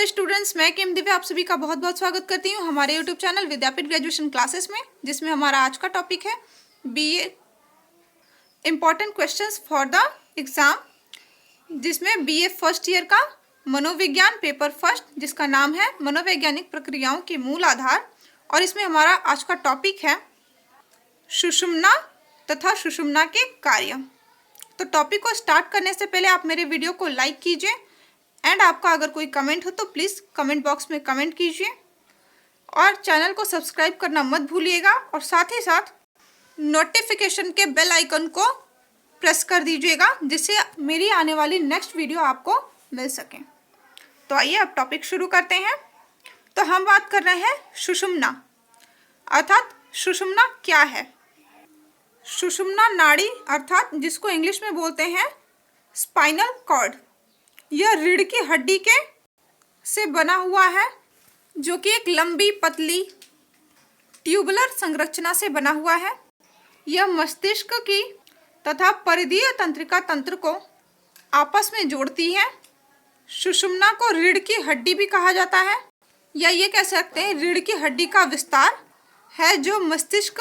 नमस्ते स्टूडेंट्स, मैं किम दिव्या आप सभी का बहुत बहुत स्वागत करती हूँ हमारे यूट्यूब चैनल विद्यापीठ ग्रेजुएशन क्लासेस में, जिसमें हमारा आज का टॉपिक है BA important questions for the exam, जिसमें बीए फर्स्ट ईयर का मनोविज्ञान पेपर फर्स्ट, जिसका नाम है मनोवैज्ञानिक प्रक्रियाओं के मूल आधार। और इसमें हमारा आज का टॉपिक है सुषुम्ना तथा सुषुम्ना के कार्य। तो टॉपिक को स्टार्ट करने से पहले आप मेरे वीडियो को लाइक कीजिए एंड आपका अगर कोई कमेंट हो तो प्लीज़ कमेंट बॉक्स में कमेंट कीजिए और चैनल को सब्सक्राइब करना मत भूलिएगा और साथ ही साथ नोटिफिकेशन के बेल आइकन को प्रेस कर दीजिएगा, जिससे मेरी आने वाली नेक्स्ट वीडियो आपको मिल सके। तो आइए अब टॉपिक शुरू करते हैं। तो हम बात कर रहे हैं सुषुम्ना, अर्थात सुषुम्ना क्या है। सुषुम्ना नाड़ी अर्थात जिसको इंग्लिश में बोलते हैं स्पाइनल कॉर्ड, यह रीढ़ की हड्डी के से बना हुआ है, जो कि एक लंबी पतली ट्यूबुलर संरचना से बना हुआ है। यह मस्तिष्क की तथा परिधीय तंत्रिका तंत्र को आपस में जोड़ती है। सुषुम्ना को रीढ़ की हड्डी भी कहा जाता है, या ये कह सकते हैं रीढ़ की हड्डी का विस्तार है जो मस्तिष्क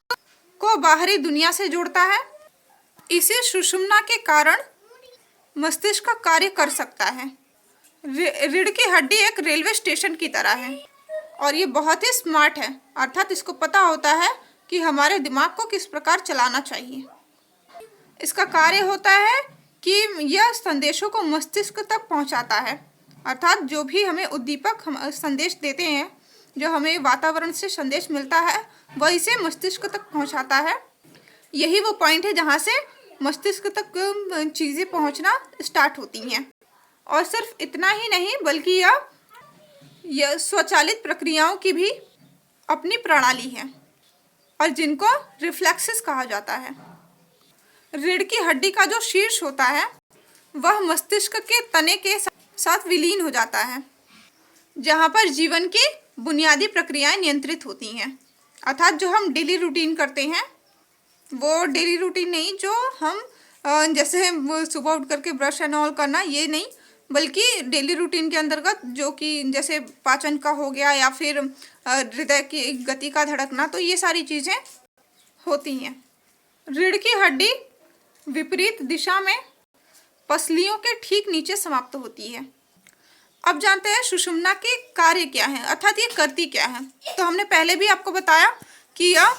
को बाहरी दुनिया से जोड़ता है। इसी सुषुम्ना के कारण मस्तिष्क का कार्य कर सकता है। रीढ़ की हड्डी एक रेलवे स्टेशन की तरह है और ये बहुत ही स्मार्ट है, अर्थात इसको पता होता है कि हमारे दिमाग को किस प्रकार चलाना चाहिए। इसका कार्य होता है कि यह संदेशों को मस्तिष्क तक पहुंचाता है, अर्थात जो भी हमें उद्दीपक हम संदेश देते हैं, जो हमें वातावरण से संदेश मिलता है, वह इसे मस्तिष्क तक पहुंचाता है। यही वो पॉइंट है जहां से मस्तिष्क तक चीज़ें पहुंचना स्टार्ट होती हैं। और सिर्फ इतना ही नहीं, बल्कि यह स्वचालित प्रक्रियाओं की भी अपनी प्रणाली है और जिनको रिफ्लेक्सेस कहा जाता है। रीढ़ की हड्डी का जो शीर्ष होता है वह मस्तिष्क के तने के साथ विलीन हो जाता है, जहां पर जीवन की बुनियादी प्रक्रियाएं नियंत्रित होती हैं। अर्थात जो हम डेली रूटीन करते हैं, वो डेली रूटीन नहीं जो हम जैसे सुबह उठ करके ब्रश एंड ऑल करना, ये नहीं, बल्कि डेली रूटीन के अंतर्गत जो कि जैसे पाचन का हो गया या फिर हृदय की गति का धड़कना, तो ये सारी चीज़ें होती हैं। रीढ़ की हड्डी विपरीत दिशा में पसलियों के ठीक नीचे समाप्त होती है। अब जानते हैं सुषुम्ना के कार्य क्या है, अर्थात ये करती क्या है। तो हमने पहले भी आपको बताया कि यह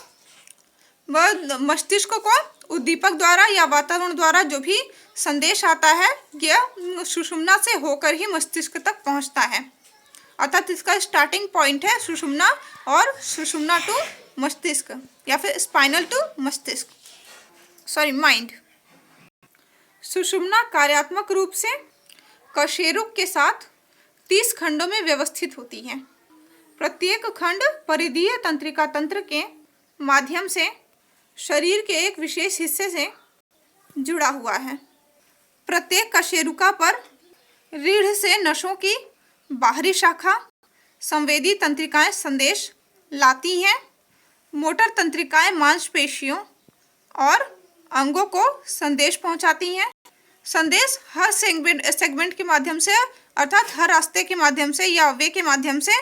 मस्तिष्क को उद्दीपक द्वारा या वातावरण द्वारा जो भी संदेश आता है, यह सुषुम्ना से होकर ही मस्तिष्क तक पहुंचता है। अर्थात इसका स्टार्टिंग पॉइंट है सुषुम्ना और सुषुम्ना टू मस्तिष्क या फिर स्पाइनल टू मस्तिष्क, माइंड। सुषुम्ना कार्यात्मक रूप से कशेरुक के साथ 30 खंडों में व्यवस्थित होती है। प्रत्येक खंड परिधीय तंत्रिका तंत्र के माध्यम से शरीर के एक विशेष हिस्से से जुड़ा हुआ है। प्रत्येक कशेरुका पर रीढ़ से नसों की बाहरी शाखा संवेदी तंत्रिकाएं संदेश लाती हैं। मोटर तंत्रिकाएं मांसपेशियों और अंगों को संदेश पहुंचाती हैं। संदेश हर सेगमेंट के माध्यम से, अर्थात हर रास्ते के माध्यम से या वे के माध्यम से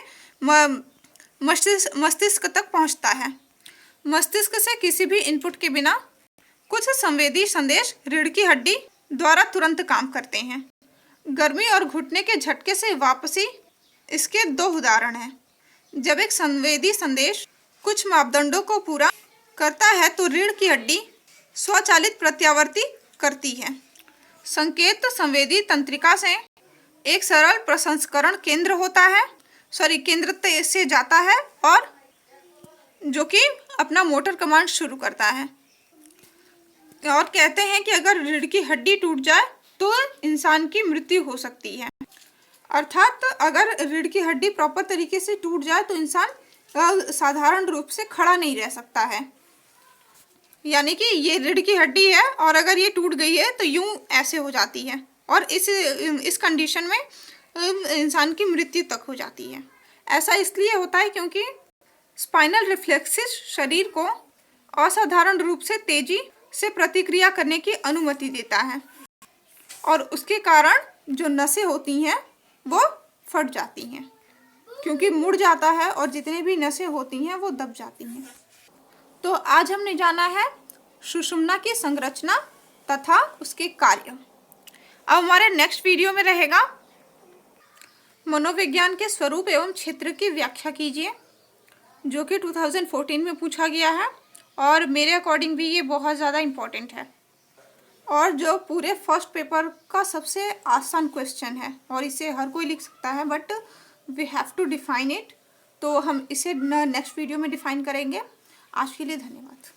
मस्तिष्क तक पहुंचता है। मस्तिष्क से किसी भी इनपुट के बिना कुछ संवेदी संदेश रीढ़ की हड्डी द्वारा तुरंत काम करते हैं। गर्मी और घुटने के झटके से वापसी इसके 2 उदाहरण हैं। जब एक संवेदी संदेश कुछ मापदंडों को पूरा करता है तो रीढ़ की हड्डी स्वचालित प्रत्यावर्ती करती है। संकेत संवेदी तंत्रिका से एक सरल प्रसंस्करण केंद्र से जाता है और जो कि अपना मोटर कमांड शुरू करता है। और कहते हैं कि अगर रीढ़ की हड्डी टूट जाए तो इंसान की मृत्यु हो सकती है। अर्थात अगर रीढ़ की हड्डी प्रॉपर तरीके से टूट जाए तो इंसान साधारण रूप से खड़ा नहीं रह सकता है। यानी कि ये रीढ़ की हड्डी है और अगर ये टूट गई है तो यूं ऐसे हो जाती है और इस कंडीशन में इंसान की मृत्यु तक हो जाती है। ऐसा इसलिए होता है क्योंकि स्पाइनल रिफ्लेक्सेस शरीर को असाधारण रूप से तेजी से प्रतिक्रिया करने की अनुमति देता है और उसके कारण जो नसें होती हैं वो फट जाती हैं, क्योंकि मुड़ जाता है और जितने भी नसें होती हैं वो दब जाती हैं। तो आज हमने जाना है सुषुम्ना की संरचना तथा उसके कार्य। अब हमारे नेक्स्ट वीडियो में रहेगा मनोविज्ञान के स्वरूप एवं क्षेत्र की व्याख्या कीजिए, जो कि 2014 में पूछा गया है और मेरे अकॉर्डिंग भी ये बहुत ज़्यादा इम्पोर्टेंट है और जो पूरे फर्स्ट पेपर का सबसे आसान क्वेश्चन है और इसे हर कोई लिख सकता है, but we have to define it. तो हम इसे नेक्स्ट वीडियो में डिफाइन करेंगे। आज के लिए धन्यवाद।